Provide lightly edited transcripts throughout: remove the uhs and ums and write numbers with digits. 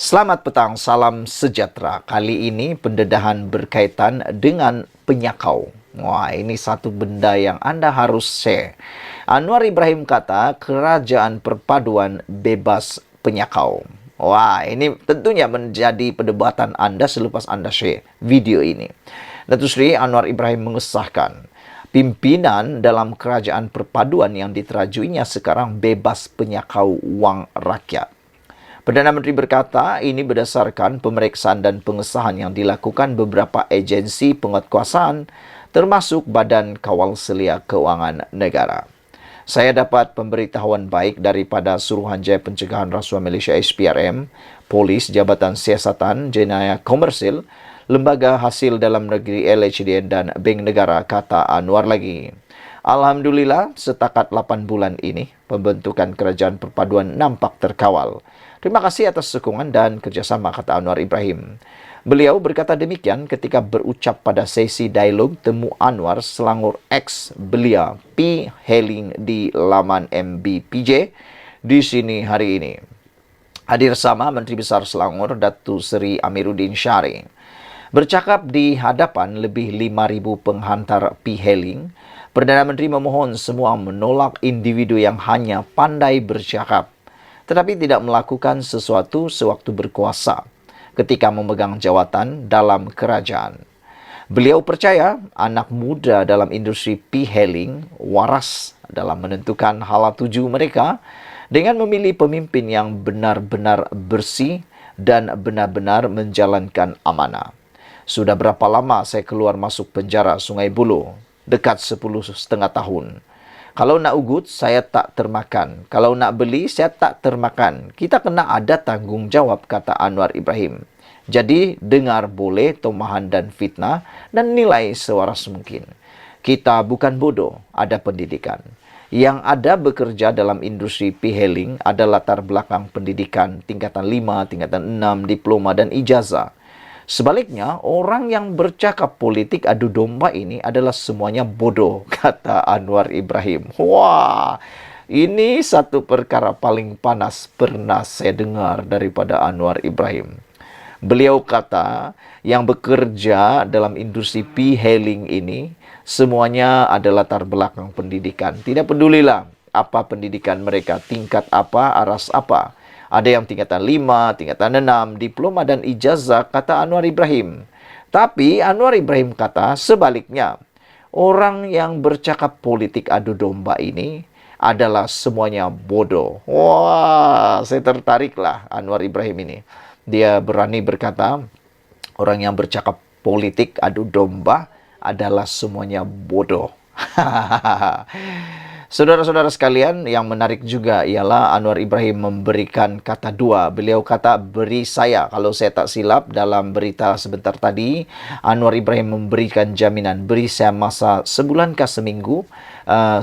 Selamat petang, salam sejahtera. Kali ini pendedahan berkaitan dengan penyakau. Wah, ini satu benda yang Anda harus share. Anwar Ibrahim kata, kerajaan perpaduan bebas penyakau. Wah, ini tentunya menjadi perdebatan Anda selepas Anda share video ini. Datuk Seri Anwar Ibrahim mengesahkan, pimpinan dalam kerajaan perpaduan yang diterajuinya sekarang bebas penyakau wang rakyat. Perdana Menteri berkata ini berdasarkan pemeriksaan dan pengesahan yang dilakukan beberapa agensi penguatkuasaan termasuk Badan Kawal Selia Keuangan Negara. Saya dapat pemberitahuan baik daripada Suruhanjaya Pencegahan Rasuah Malaysia SPRM, Polis, Jabatan Siasatan Jenayah Komersil, Lembaga Hasil Dalam Negeri LHDN dan Bank Negara, kata Anwar lagi. Alhamdulillah, setakat 8 bulan ini, pembentukan kerajaan perpaduan nampak terkawal. Terima kasih atas sokongan dan kerjasama, kata Anwar Ibrahim. Beliau berkata demikian ketika berucap pada sesi dialog Temu Anwar Selangor X Belia P. Heling di laman MBPJ di sini hari ini. Hadir sama Menteri Besar Selangor Datuk Seri Amiruddin Syari. Bercakap di hadapan lebih 5,000 penghantar P. Heling, Perdana Menteri memohon semua menolak individu yang hanya pandai bercakap tetapi tidak melakukan sesuatu sewaktu berkuasa ketika memegang jawatan dalam kerajaan. Beliau percaya anak muda dalam industri P-hailing waras dalam menentukan hala tuju mereka dengan memilih pemimpin yang benar-benar bersih dan benar-benar menjalankan amanah. Sudah berapa lama saya keluar masuk penjara Sungai Buloh? Dekat 10,5 tahun. Kalau nak ugut, saya tak termakan. Kalau nak beli, saya tak termakan. Kita kena ada tanggungjawab, kata Anwar Ibrahim. Jadi, dengar boleh tomahan dan fitnah dan nilai sewaras mungkin. Kita bukan bodoh, ada pendidikan. Yang ada bekerja dalam industri P-hailing ada latar belakang pendidikan tingkatan 5, tingkatan 6, diploma dan ijazah. Sebaliknya, orang yang bercakap politik adu domba ini adalah semuanya bodoh, kata Anwar Ibrahim. Wah, ini satu perkara paling panas pernah saya dengar daripada Anwar Ibrahim. Beliau kata, yang bekerja dalam industri P-hailing ini, semuanya ada latar belakang pendidikan. Tidak pedulilah apa pendidikan mereka, tingkat apa, aras apa. Ada yang tingkatan 5, tingkatan 6, diploma dan ijazah, kata Anwar Ibrahim. Tapi Anwar Ibrahim kata sebaliknya. Orang yang bercakap politik adu domba ini adalah semuanya bodoh. Wah, saya tertariklah Anwar Ibrahim ini. Dia berani berkata, orang yang bercakap politik adu domba adalah semuanya bodoh. Saudara-saudara sekalian, yang menarik juga ialah Anwar Ibrahim memberikan kata dua. Beliau kata, beri saya. Kalau saya tak silap dalam berita sebentar tadi, Anwar Ibrahim memberikan jaminan, beri saya masa sebulan ke seminggu.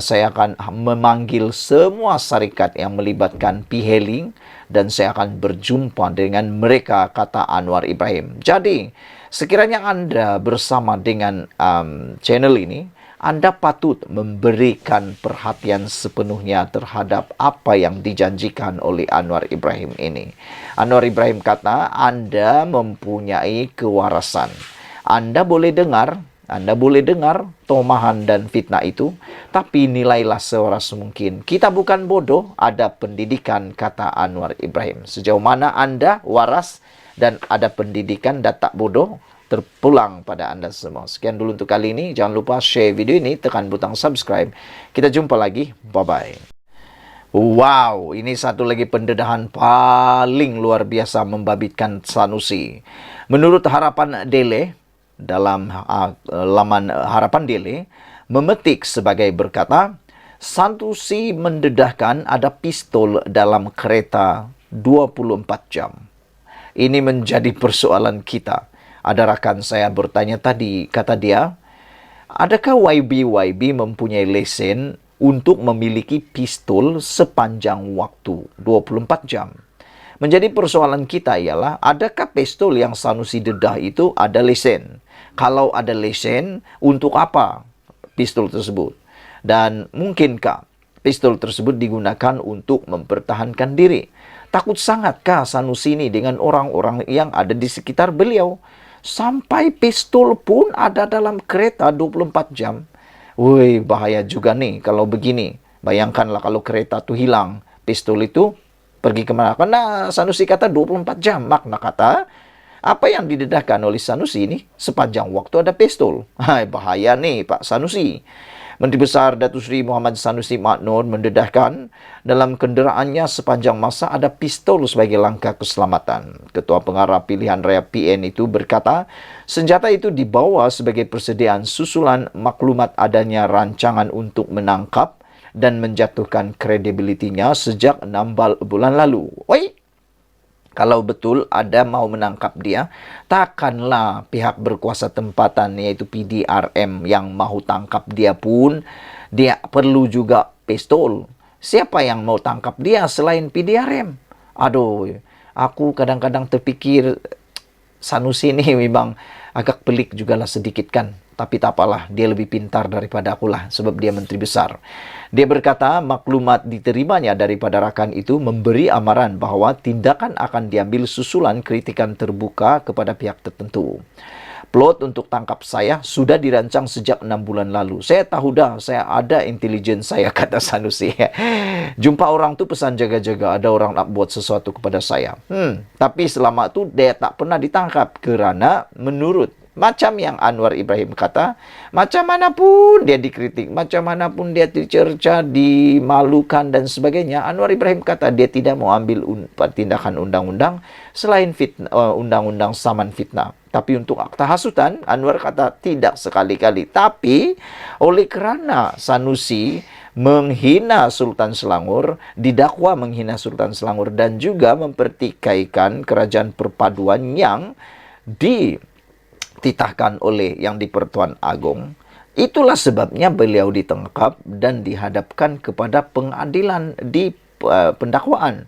Saya akan memanggil semua syarikat yang melibatkan P-hailing dan saya akan berjumpa dengan mereka, kata Anwar Ibrahim. Jadi, sekiranya Anda bersama dengan channel ini, Anda patut memberikan perhatian sepenuhnya terhadap apa yang dijanjikan oleh Anwar Ibrahim ini. Anwar Ibrahim kata, Anda mempunyai kewarasan. Anda boleh dengar tomahan dan fitnah itu, tapi nilailah sewaras mungkin. Kita bukan bodoh, ada pendidikan, kata Anwar Ibrahim. Sejauh mana Anda waras dan ada pendidikan dan tak bodoh, terpulang pada Anda semua. Sekian dulu untuk kali ini. Jangan lupa share video ini, tekan butang subscribe. Kita jumpa lagi. Bye-bye. Wow, ini satu lagi pendedahan paling luar biasa membabitkan Sanusi. Menurut Harapan Daily, dalam laman Harapan Daily, memetik sebagai berkata, Sanusi mendedahkan ada pistol dalam kereta 24 jam. Ini menjadi persoalan kita. Ada rakan saya bertanya tadi, kata dia, adakah YB mempunyai lesen untuk memiliki pistol sepanjang waktu 24 jam? Menjadi persoalan kita ialah, adakah pistol yang Sanusi dedah itu ada lesen? Kalau ada lesen, untuk apa pistol tersebut? Dan mungkinkah pistol tersebut digunakan untuk mempertahankan diri? Takut sangatkah Sanusi ini dengan orang-orang yang ada di sekitar beliau? Sampai pistol pun ada dalam kereta 24 jam. Woi, bahaya juga nih kalau begini. Bayangkanlah kalau kereta tuh hilang, pistol itu pergi kemana? Karena Sanusi kata 24 jam. Makna kata, apa yang didedahkan oleh Sanusi ini sepanjang waktu ada pistol. Hai, bahaya nih Pak Sanusi. Menteri Besar Datuk Seri Muhammad Sanusi Maknun mendedahkan dalam kenderaannya sepanjang masa ada pistol sebagai langkah keselamatan. Ketua Pengarah Pilihan Raya PN itu berkata, senjata itu dibawa sebagai persediaan susulan maklumat adanya rancangan untuk menangkap dan menjatuhkan kredibilitinya sejak 6 bulan lalu. Woi, kalau betul ada mau menangkap dia, takkanlah pihak berkuasa tempatan yaitu PDRM yang mau tangkap dia pun, dia perlu juga pistol. Siapa yang mau tangkap dia selain PDRM? Aduh, aku kadang-kadang terpikir Sanusi ini memang agak pelik juga lah sedikit kan. Tapi tak apalah, dia lebih pintar daripada akulah sebab dia menteri besar. Dia berkata maklumat diterimanya daripada rakan itu memberi amaran bahawa tindakan akan diambil susulan kritikan terbuka kepada pihak tertentu. Plot untuk tangkap saya sudah dirancang sejak 6 bulan lalu. Saya tahu dah, saya ada intelijen saya, kata Sanusi. Jumpa orang tu pesan jaga-jaga, ada orang nak buat sesuatu kepada saya. Tapi selama tu dia tak pernah ditangkap kerana menurut macam yang Anwar Ibrahim kata, macam manapun dia dikritik, macam manapun dia dicerca, dimalukan dan sebagainya, Anwar Ibrahim kata dia tidak mau ambil tindakan undang-undang selain undang-undang saman fitnah. Tapi untuk akta hasutan, Anwar kata tidak sekali-kali. Tapi oleh kerana Sanusi menghina Sultan Selangor, didakwa menghina Sultan Selangor dan juga mempertikaikan kerajaan perpaduan yang dititahkan oleh Yang di-Pertuan Agong. Itulah sebabnya beliau ditangkap dan dihadapkan kepada pengadilan di pendakwaan.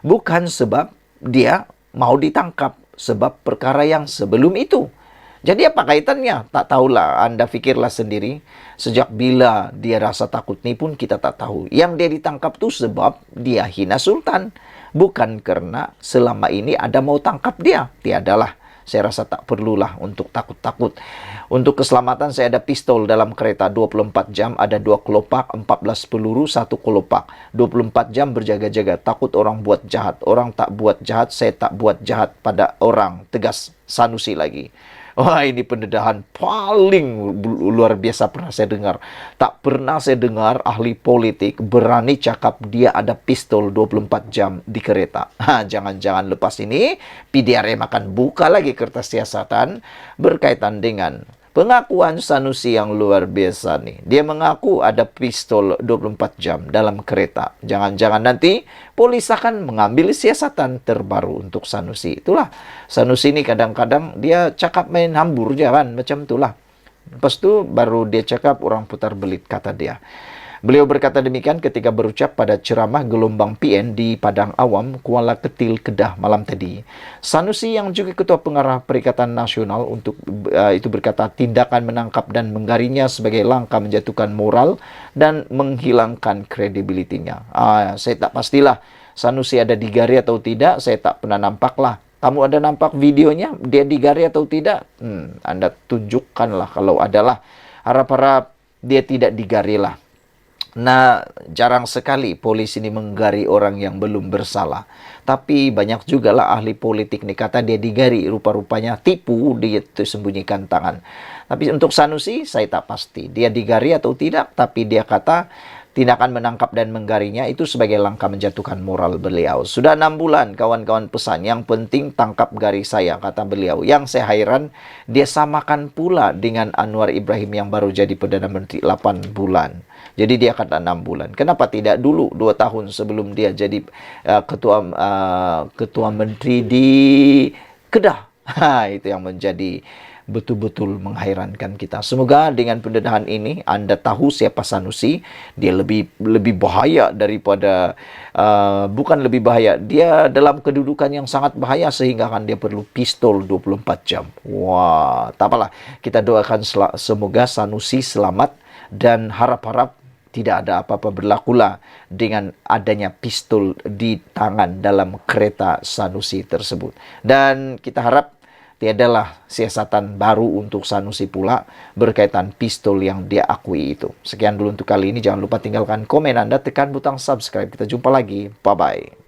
Bukan sebab dia mau ditangkap, sebab perkara yang sebelum itu. Jadi apa kaitannya? Tak tahulah, Anda fikirlah sendiri. Sejak bila dia rasa takut ni pun kita tak tahu. Yang dia ditangkap tu sebab dia hina Sultan. Bukan kerana selama ini ada mau tangkap dia. Tiadalah. Saya rasa tak perlulah untuk takut-takut. Untuk keselamatan saya ada pistol dalam kereta 24 jam, ada 2 kelopak, 14 peluru, 1 kelopak. 24 jam berjaga-jaga, takut orang buat jahat. Orang tak buat jahat, saya tak buat jahat pada orang. Tegas Sanusi lagi. Wah, ini pendedahan paling luar biasa pernah saya dengar. Tak pernah saya dengar ahli politik berani cakap dia ada pistol 24 jam di kereta. Jangan-jangan lepas ini PDRM akan buka lagi kertas siasatan berkaitan dengan pengakuan Sanusi yang luar biasa nih. Dia mengaku ada pistol 24 jam dalam kereta. Jangan-jangan nanti polis akan mengambil siasatan terbaru untuk Sanusi. Itulah, Sanusi ini kadang-kadang dia cakap main hambur je kan, macam itulah. Lepas tu baru dia cakap orang putar belit, kata dia. Beliau berkata demikian ketika berucap pada ceramah gelombang PN di Padang Awam, Kuala Ketil, Kedah malam tadi. Sanusi yang juga Ketua Pengarah Perikatan Nasional itu berkata tindakan menangkap dan menggarinya sebagai langkah menjatuhkan moral dan menghilangkan kredibilitinya. Saya tak pastilah Sanusi ada digari atau tidak, saya tak pernah nampak lah. Kamu ada nampak videonya, dia digari atau tidak? Anda tunjukkanlah kalau adalah. Harap-harap dia tidak digari lah. Nah, jarang sekali polis ini menggari orang yang belum bersalah. Tapi banyak juga lah ahli politik nih kata dia digari, rupa-rupanya tipu, dia sembunyikan tangan. Tapi untuk Sanusi, saya tak pasti. Dia digari atau tidak, tapi dia kata tindakan menangkap dan menggarinya itu sebagai langkah menjatuhkan moral beliau. Sudah 6 bulan kawan-kawan pesan, yang penting tangkap gari saya, kata beliau. Yang saya hairan, dia samakan pula dengan Anwar Ibrahim yang baru jadi Perdana Menteri 8 bulan. Jadi dia kata 6 bulan. Kenapa tidak dulu 2 tahun sebelum dia jadi ketua menteri di Kedah? Itu yang menjadi betul-betul menghairankan kita. Semoga dengan pendedahan ini Anda tahu siapa Sanusi. Dia lebih bahaya daripada bukan lebih bahaya. Dia dalam kedudukan yang sangat bahaya sehingga kan dia perlu pistol 24 jam. Wah, tak apalah. Kita doakan semoga Sanusi selamat dan harap-harap Tidak ada apa-apa berlakulah dengan adanya pistol di tangan dalam kereta Sanusi tersebut. Dan kita harap tiadalah siasatan baru untuk Sanusi pula berkaitan pistol yang dia akui itu. Sekian dulu untuk kali ini. Jangan lupa tinggalkan komen Anda, tekan butang subscribe. Kita jumpa lagi. Bye-bye.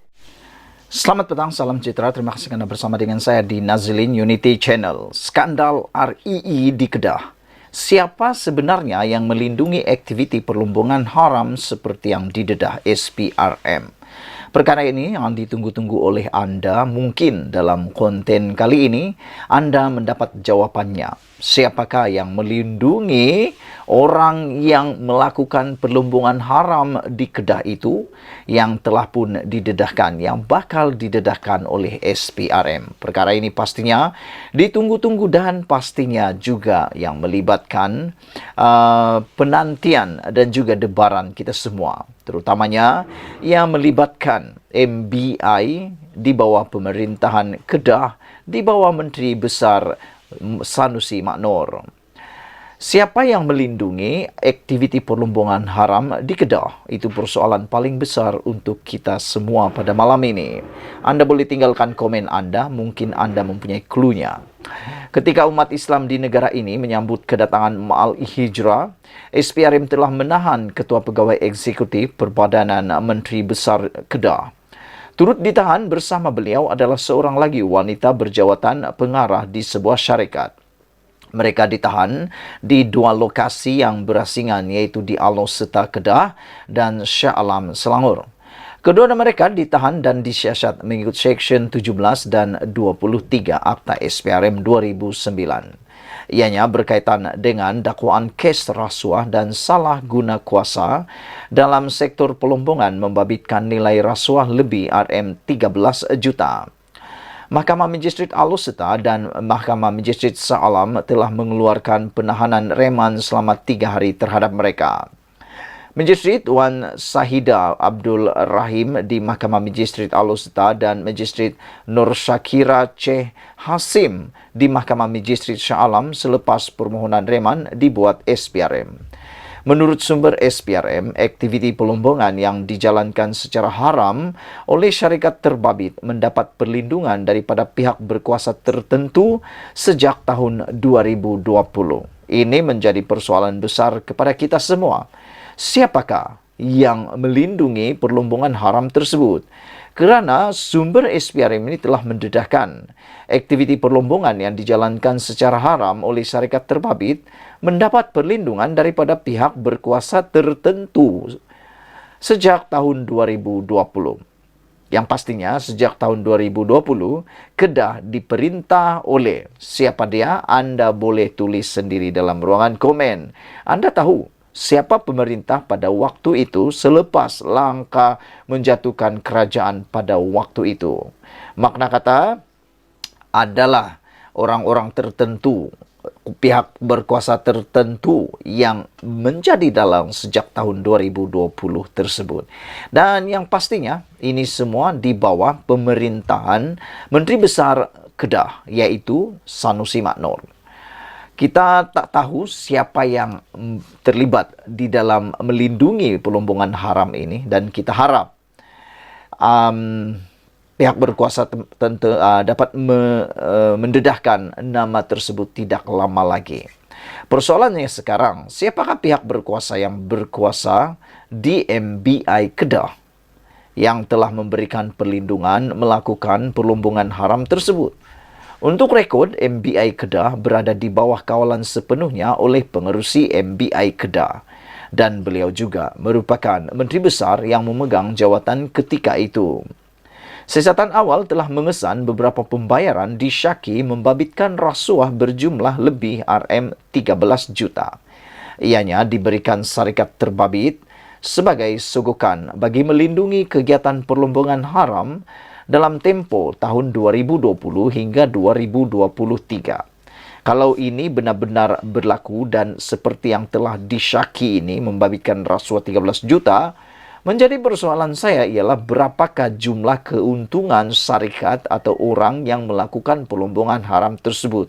Selamat petang, salam sejahtera. Terima kasih karena bersama dengan saya di Nazilin Unity Channel. Skandal RII di Kedah. Siapa sebenarnya yang melindungi aktiviti perlumbungan haram seperti yang didedah SPRM? Perkara ini yang ditunggu-tunggu oleh Anda. Mungkin dalam konten kali ini Anda mendapat jawabannya. Siapakah yang melindungi orang yang melakukan perlumbungan haram di Kedah itu, yang telah pun didedahkan, yang bakal didedahkan oleh SPRM. Perkara ini pastinya ditunggu-tunggu dan pastinya juga yang melibatkan penantian dan juga debaran kita semua. Terutamanya yang melibatkan MBI di bawah pemerintahan Kedah, di bawah Menteri Besar Sanusi Maknor. Siapa yang melindungi aktiviti perlumbungan haram di Kedah? Itu persoalan paling besar untuk kita semua pada malam ini. Anda boleh tinggalkan komen Anda, mungkin Anda mempunyai clue-nya. Ketika umat Islam di negara ini menyambut kedatangan Ma'al Hijrah, SPRM telah menahan Ketua Pegawai Eksekutif Perbadanan Menteri Besar Kedah. Turut ditahan bersama beliau adalah seorang lagi wanita berjawatan pengarah di sebuah syarikat. Mereka ditahan di dua lokasi yang berasingan, yaitu di Alor-Serta Kedah dan Shah Alam Selangor. Kedua mereka ditahan dan disiasat mengikut Seksyen 17 dan 23 Akta SPRM 2009. Ianya berkaitan dengan dakwaan kes rasuah dan salah guna kuasa dalam sektor pelumbungan membabitkan nilai rasuah lebih Rm13 juta. Mahkamah Magistrate Alor-Serta dan Mahkamah Magistrate Shah Alam telah mengeluarkan penahanan reman selama 3 hari terhadap mereka. Magistrate Wan Sahida Abdul Rahim di Mahkamah Magistrate Alor-Serta dan Magistrate Nur Syakira C. Hasim di Mahkamah Magistrate Shah Alam selepas permohonan reman dibuat SPRM. Menurut sumber SPRM, aktiviti pelumbungan yang dijalankan secara haram oleh syarikat terbabit mendapat perlindungan daripada pihak berkuasa tertentu sejak tahun 2020. Ini menjadi persoalan besar kepada kita semua. Siapakah yang melindungi perlumbungan haram tersebut? Kerana sumber SPRM ini telah mendedahkan aktiviti perlumbungan yang dijalankan secara haram oleh syarikat terbabit mendapat perlindungan daripada pihak berkuasa tertentu sejak tahun 2020. Yang pastinya sejak tahun 2020, Kedah diperintah oleh siapa dia? Anda boleh tulis sendiri dalam ruangan komen. Anda tahu siapa pemerintah pada waktu itu selepas langkah menjatuhkan kerajaan pada waktu itu? Makna kata adalah orang-orang tertentu, pihak berkuasa tertentu yang menjadi dalang sejak tahun 2020 tersebut. Dan yang pastinya ini semua di bawah pemerintahan Menteri Besar Kedah, yaitu Sanusi Maknor. Kita tak tahu siapa yang terlibat di dalam melindungi perlumbungan haram ini, dan kita harap pihak berkuasa tentu dapat mendedahkan nama tersebut tidak lama lagi. Persoalannya sekarang, siapakah pihak berkuasa yang berkuasa di MBI Kedah yang telah memberikan perlindungan melakukan perlumbungan haram tersebut? Untuk rekod, MBI Kedah berada di bawah kawalan sepenuhnya oleh pengerusi MBI Kedah. Dan beliau juga merupakan Menteri Besar yang memegang jawatan ketika itu. Siasatan awal telah mengesan beberapa pembayaran disyaki membabitkan rasuah berjumlah lebih Rm13 juta. Ianya diberikan syarikat terbabit sebagai sogokan bagi melindungi kegiatan perlumbungan haram dalam tempo tahun 2020 hingga 2023. Kalau ini benar-benar berlaku dan seperti yang telah disyaki ini membabitkan rasuah 13 juta, menjadi persoalan saya ialah berapakah jumlah keuntungan syarikat atau orang yang melakukan perlumbungan haram tersebut.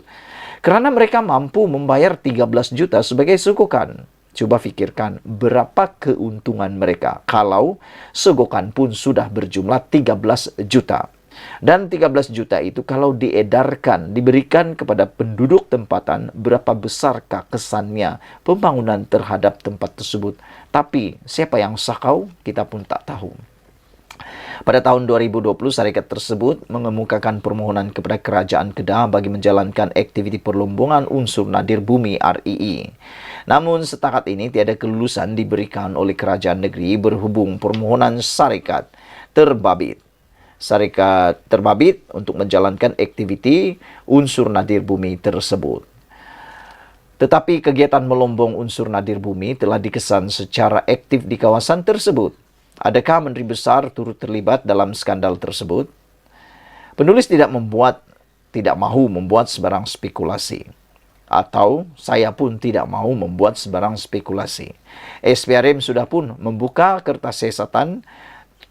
Kerana mereka mampu membayar 13 juta sebagai sogokan. Coba pikirkan berapa keuntungan mereka kalau sogokan pun sudah berjumlah 13 juta. Dan 13 juta itu kalau diedarkan, diberikan kepada penduduk tempatan, berapa besarkah kesannya pembangunan terhadap tempat tersebut. Tapi siapa yang sakau, kita pun tak tahu. Pada tahun 2020, syarikat tersebut mengemukakan permohonan kepada Kerajaan Kedah bagi menjalankan aktiviti perlombongan unsur nadir bumi RII. Namun setakat ini tiada kelulusan diberikan oleh kerajaan negeri berhubung permohonan syarikat terbabit. Syarikat terbabit untuk menjalankan aktiviti unsur nadir bumi tersebut. Tetapi kegiatan melombong unsur nadir bumi telah dikesan secara aktif di kawasan tersebut. Adakah Menteri Besar turut terlibat dalam skandal tersebut? Penulis tidak mahu membuat sebarang spekulasi. Atau saya pun tidak mahu membuat sebarang spekulasi. SPRM sudah pun membuka kertas siasatan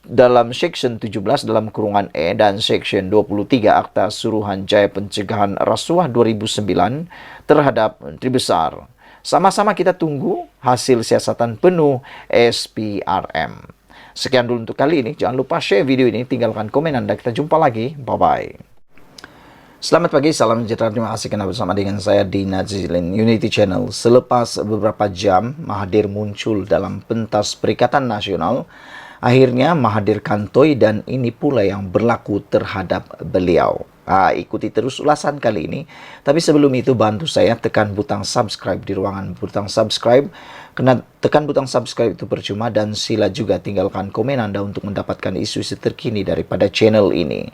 dalam Section 17 dalam kurungan E dan Section 23 Akta Suruhanjaya Pencegahan Rasuah 2009 terhadap Menteri Besar. Sama-sama kita tunggu hasil siasatan penuh SPRM. Sekian dulu untuk kali ini. Jangan lupa share video ini, tinggalkan komen Anda. Kita jumpa lagi. Bye-bye. Selamat pagi, salam sejahtera. Terima kasih karena bersama dengan saya di Nazilin Unity Channel. Selepas beberapa jam, Mahathir muncul dalam pentas Perikatan Nasional. Akhirnya Mahathir kantoi dan ini pula yang berlaku terhadap beliau. Ikuti terus ulasan kali ini. Tapi sebelum itu bantu saya tekan butang subscribe di ruangan butang subscribe. Karena tekan butang subscribe itu percuma dan sila juga tinggalkan komen Anda untuk mendapatkan isu-isu terkini daripada channel ini.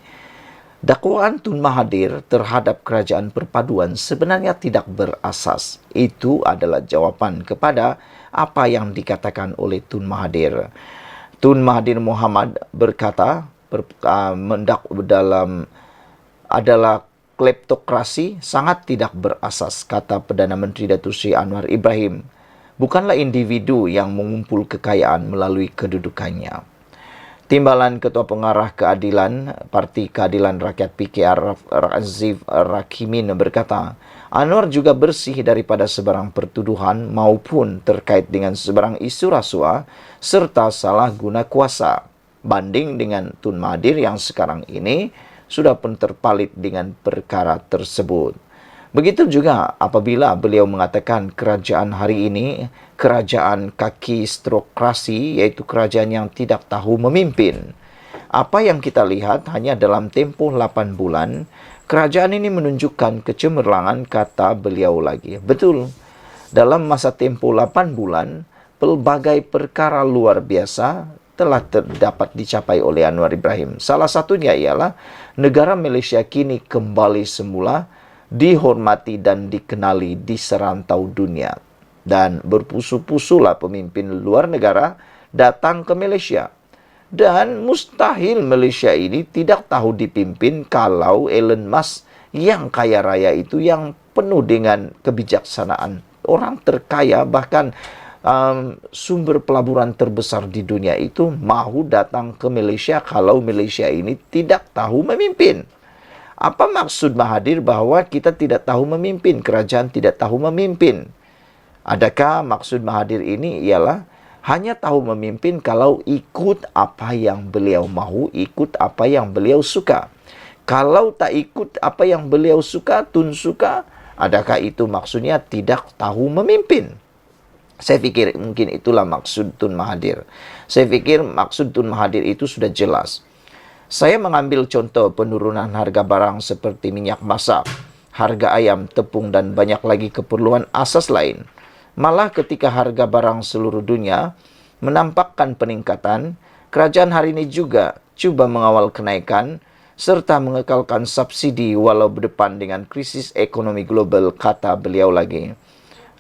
Dakwaan Tun Mahathir terhadap kerajaan perpaduan sebenarnya tidak berasas. Itu adalah jawaban kepada apa yang dikatakan oleh Tun Mahathir. Tun Mahathir Mohamad berkata adalah kleptokrasi sangat tidak berasas, kata Perdana Menteri Datuk Seri Anwar Ibrahim. Bukanlah individu yang mengumpul kekayaan melalui kedudukannya. Timbalan Ketua Pengarah Keadilan Parti Keadilan Rakyat PKR Razif Rakimin berkata, Anwar juga bersih daripada sebarang pertuduhan maupun terkait dengan sebarang isu rasuah serta salah guna kuasa. Banding dengan Tun Mahathir yang sekarang ini sudah pun terpalit dengan perkara tersebut. Begitu juga apabila beliau mengatakan kerajaan hari ini, kerajaan kaki strokrasi, yaitu kerajaan yang tidak tahu memimpin. Apa yang kita lihat hanya dalam tempoh 8 bulan, kerajaan ini menunjukkan kecemerlangan, kata beliau lagi. Betul, dalam masa tempoh 8 bulan, pelbagai perkara luar biasa telah dapat dicapai oleh Anwar Ibrahim. Salah satunya ialah negara Malaysia kini kembali semula dihormati dan dikenali di serantau dunia. Dan berpusu-pusulah pemimpin luar negara datang ke Malaysia. Dan mustahil Malaysia ini tidak tahu dipimpin kalau Elon Musk yang kaya raya itu, yang penuh dengan kebijaksanaan, orang terkaya, bahkan sumber pelaburan terbesar di dunia itu mahu datang ke Malaysia kalau Malaysia ini tidak tahu memimpin. Apa maksud Mahathir bahwa kita tidak tahu memimpin, kerajaan tidak tahu memimpin? Adakah maksud Mahathir ini ialah hanya tahu memimpin kalau ikut apa yang beliau mahu, ikut apa yang beliau suka? Kalau tak ikut apa yang beliau suka, Tun suka, adakah itu maksudnya tidak tahu memimpin? Saya fikir mungkin itulah maksud Tun Mahathir. Saya fikir maksud Tun Mahathir itu sudah jelas. Saya mengambil contoh penurunan harga barang seperti minyak masak, harga ayam, tepung, dan banyak lagi keperluan asas lain. Malah ketika harga barang seluruh dunia menampakkan peningkatan, kerajaan hari ini juga cuba mengawal kenaikan serta mengekalkan subsidi walau berdepan dengan krisis ekonomi global, kata beliau lagi.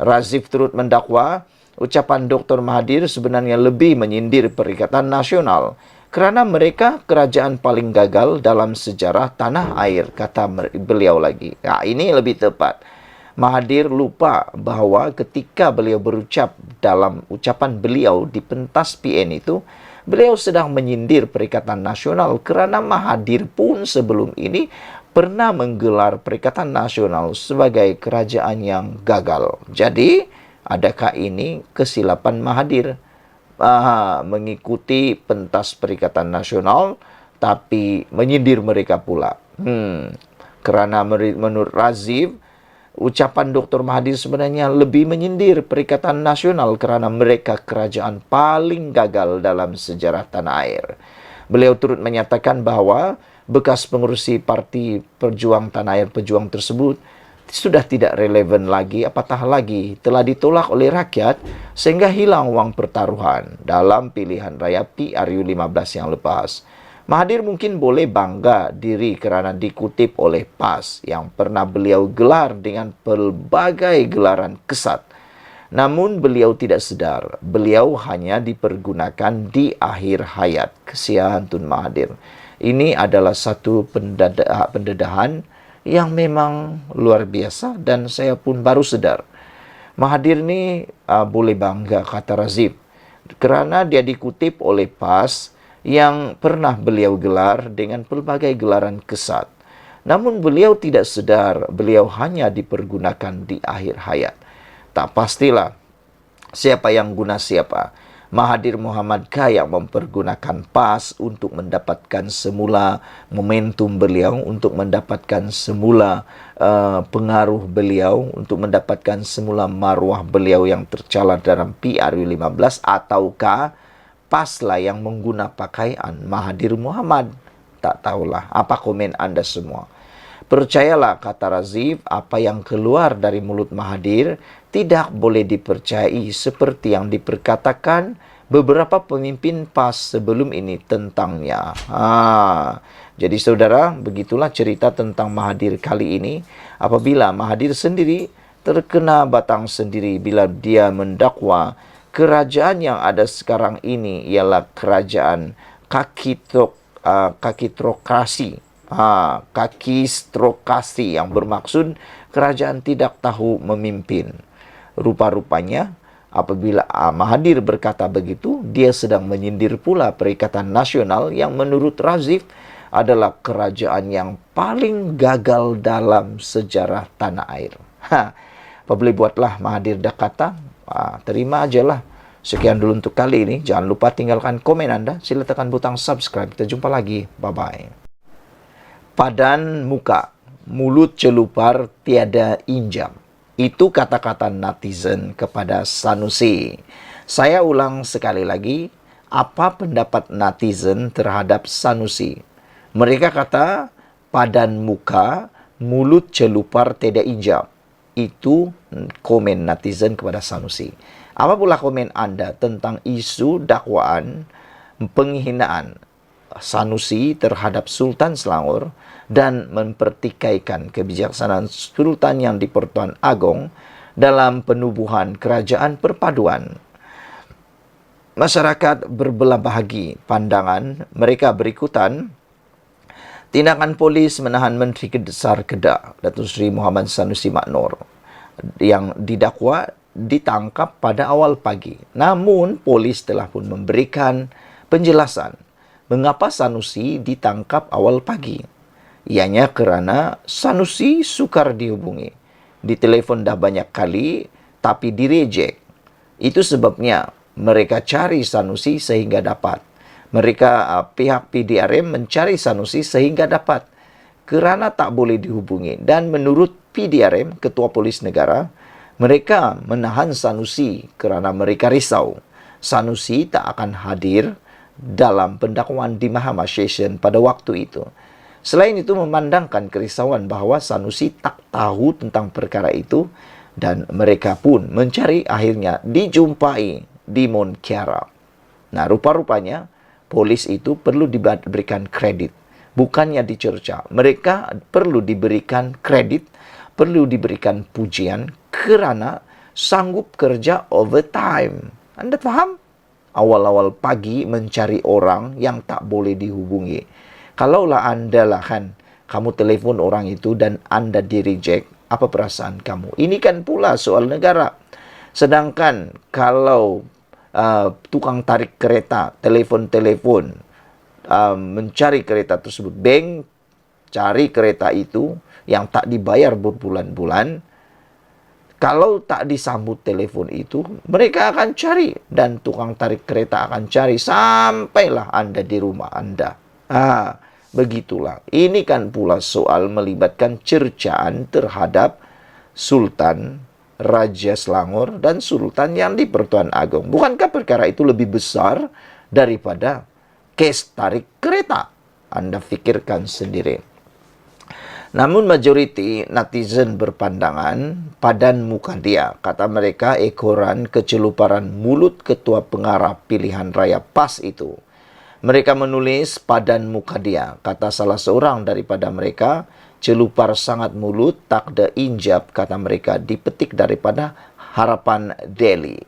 Razif turut mendakwa ucapan Dr. Mahathir sebenarnya lebih menyindir Perikatan Nasional kerana mereka kerajaan paling gagal dalam sejarah tanah air, kata beliau lagi. Ini lebih tepat. Mahathir lupa bahawa ketika beliau berucap dalam ucapan beliau di pentas PN itu, beliau sedang menyindir Perikatan Nasional kerana Mahathir pun sebelum ini pernah menggelar Perikatan Nasional sebagai kerajaan yang gagal. Jadi, Adakah ini kesilapan Mahathir? Mengikuti pentas Perikatan Nasional, tapi menyindir mereka pula. Kerana menurut Razif, ucapan Dr. Mahathir sebenarnya lebih menyindir Perikatan Nasional kerana mereka kerajaan paling gagal dalam sejarah tanah air. Beliau turut menyatakan bahawa bekas pengerusi Parti Perjuang Tanah Air Pejuang tersebut sudah tidak relevan lagi, apatah lagi telah ditolak oleh rakyat sehingga hilang wang pertaruhan dalam pilihan raya PRU15 yang lepas. Mahathir mungkin boleh bangga diri kerana dikutip oleh PAS yang pernah beliau gelar dengan pelbagai gelaran kesat. Namun beliau tidak sedar, beliau hanya dipergunakan di akhir hayat. Kesian Tun Mahathir. Ini adalah satu pendedahan yang memang luar biasa dan saya pun baru sedar. Mahathir ni boleh bangga, kata Razif, kerana dia dikutip oleh PAS yang pernah beliau gelar dengan pelbagai gelaran kesat. Namun beliau tidak sedar, beliau hanya dipergunakan di akhir hayat. Tak pastilah siapa yang guna siapa. Mahathir Mohamad kah yang mempergunakan PAS untuk mendapatkan semula momentum beliau, untuk mendapatkan semula pengaruh beliau, untuk mendapatkan semula maruah beliau yang tercalar dalam PRU15, ataukah PAS lah yang mengguna pakaian Mahathir Mohamad? Tak tahulah. Apa komen anda semua? Percayalah, kata Razif, apa yang keluar dari mulut Mahathir tidak boleh dipercayai seperti yang diperkatakan beberapa pemimpin PAS sebelum ini tentangnya. Jadi saudara, begitulah cerita tentang Mahathir kali ini. Apabila Mahathir sendiri terkena batang sendiri bila dia mendakwa kerajaan yang ada sekarang ini ialah kerajaan kakistrokrasi. Kakistrokrasi yang bermaksud kerajaan tidak tahu memimpin. Rupa-rupanya apabila Mahathir berkata begitu, dia sedang menyindir pula Perikatan Nasional yang menurut Razif adalah kerajaan yang paling gagal dalam sejarah tanah air. Apa boleh buatlah, Mahathir dah kata, terima ajalah. Sekian dulu untuk kali ini. Jangan lupa tinggalkan komen anda. Sila tekan butang subscribe. Kita jumpa lagi. Bye-bye. Padan muka, mulut celupar tiada injam. Itu kata-kata netizen kepada Sanusi. Saya ulang sekali lagi, apa pendapat netizen terhadap Sanusi? Mereka kata, padan muka, mulut celupar tiada injam. Itu komen netizen kepada Sanusi. Apa pula komen anda tentang isu dakwaan penghinaan Sanusi terhadap Sultan Selangor dan mempertikaikan kebijaksanaan Sultan yang di-Pertuan Agong dalam penubuhan kerajaan perpaduan? Masyarakat berbelah bahagi pandangan mereka berikutan. Tindakan polis menahan Menteri Besar Kedah, Datuk Seri Muhammad Sanusi Maknor, yang didakwa ditangkap pada awal pagi. Namun, polis telah pun memberikan penjelasan mengapa Sanusi ditangkap awal pagi. Ianya kerana Sanusi sukar dihubungi. Ditelefon dah banyak kali, tapi direjek. Itu sebabnya mereka cari Sanusi sehingga dapat. Pihak PDRM mencari Sanusi sehingga dapat. Kerana tak boleh dihubungi. Dan menurut PDRM, Ketua Polis Negara, mereka menahan Sanusi kerana mereka risau Sanusi tak akan hadir dalam pendakwaan di Mahkamah Session pada waktu itu. Selain itu, memandangkan kerisauan bahawa Sanusi tak tahu tentang perkara itu dan mereka pun mencari, akhirnya dijumpai di Mont Kiara. Nah, rupa-rupanya polis itu perlu diberikan kredit, bukannya dicerca. Mereka perlu diberikan kredit, perlu diberikan pujian kerana sanggup kerja overtime. Anda faham? Awal-awal pagi mencari orang yang tak boleh dihubungi. Kalaulah anda lah kan, kamu telefon orang itu dan anda di-reject, apa perasaan kamu? Ini kan pula soal negara. Sedangkan kalau tukang tarik kereta, telefon-telefon, mencari kereta tersebut, bank cari kereta itu yang tak dibayar berbulan-bulan, Kalau tak disambut telepon itu, mereka akan cari dan tukang tarik kereta akan cari sampailah Anda di rumah Anda. Begitulah. Ini kan pula soal melibatkan cercaan terhadap Sultan, Raja Selangor, dan Sultan yang di Pertuan Agong. Bukankah perkara itu lebih besar daripada kes tarik kereta? Anda fikirkan sendiri. Namun majoriti netizen berpandangan padan muka dia. Kata mereka ekoran keceluparan mulut ketua pengarah pilihan raya PAS itu. Mereka menulis padan muka dia. Kata salah seorang daripada mereka, celupar sangat mulut tak ada injab, kata mereka, dipetik daripada Harapan Daily.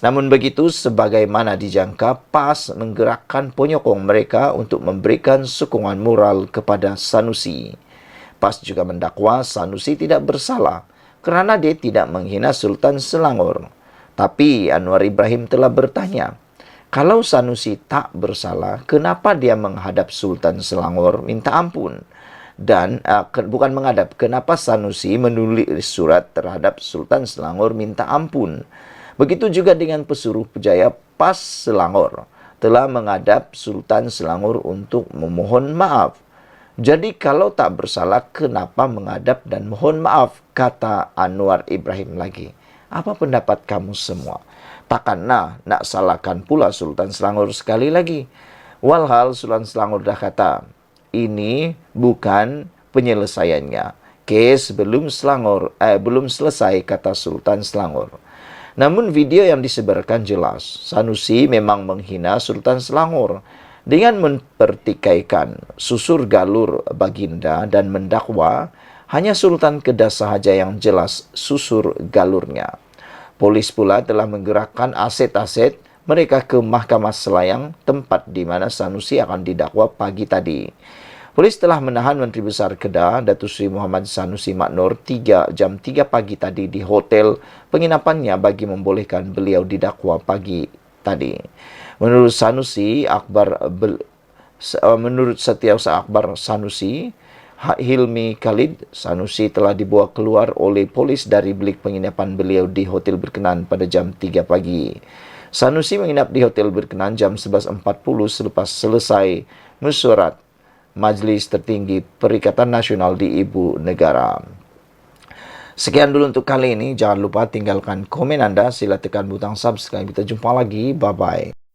Namun begitu, sebagaimana dijangka, PAS menggerakkan penyokong mereka untuk memberikan sokongan moral kepada Sanusi. PAS juga mendakwa Sanusi tidak bersalah kerana dia tidak menghina Sultan Selangor. Tapi Anwar Ibrahim telah bertanya, kalau Sanusi tak bersalah, kenapa dia menghadap Sultan Selangor minta ampun? Dan bukan menghadap, kenapa Sanusi menulis surat terhadap Sultan Selangor minta ampun? Begitu juga dengan pesuruh pejaya PAS Selangor telah menghadap Sultan Selangor untuk memohon maaf. Jadi kalau tak bersalah, kenapa menghadap dan mohon maaf? Kata Anwar Ibrahim lagi. Apa pendapat kamu semua? Takkan nak salahkan pula Sultan Selangor sekali lagi. Walhal Sultan Selangor dah kata, ini bukan penyelesaiannya. Kes belum selesai, kata Sultan Selangor. Namun video yang disebarkan jelas, Sanusi memang menghina Sultan Selangor dengan mempertikaikan susur galur baginda dan mendakwa hanya Sultan Kedah sahaja yang jelas susur galurnya. Polis pula telah menggerakkan aset-aset mereka ke Mahkamah Selayang, tempat di mana Sanusi akan didakwa pagi tadi. Polis telah menahan Menteri Besar Kedah, Datuk Seri Muhammad Sanusi Maknor, jam 3 pagi tadi di hotel penginapannya bagi membolehkan beliau didakwa pagi tadi. Menurut Setiausaha Akbar Sanusi, Hilmi Khalid, Sanusi telah dibawa keluar oleh polis dari bilik penginapan beliau di hotel berkenaan pada jam 3 pagi. Sanusi menginap di hotel berkenaan jam 11.40 selepas selesai mesyuarat Majlis Tertinggi Perikatan Nasional di Ibu Negara. Sekian dulu untuk kali ini. Jangan lupa tinggalkan komen Anda. Sila tekan butang subscribe. Kita jumpa lagi. Bye-bye.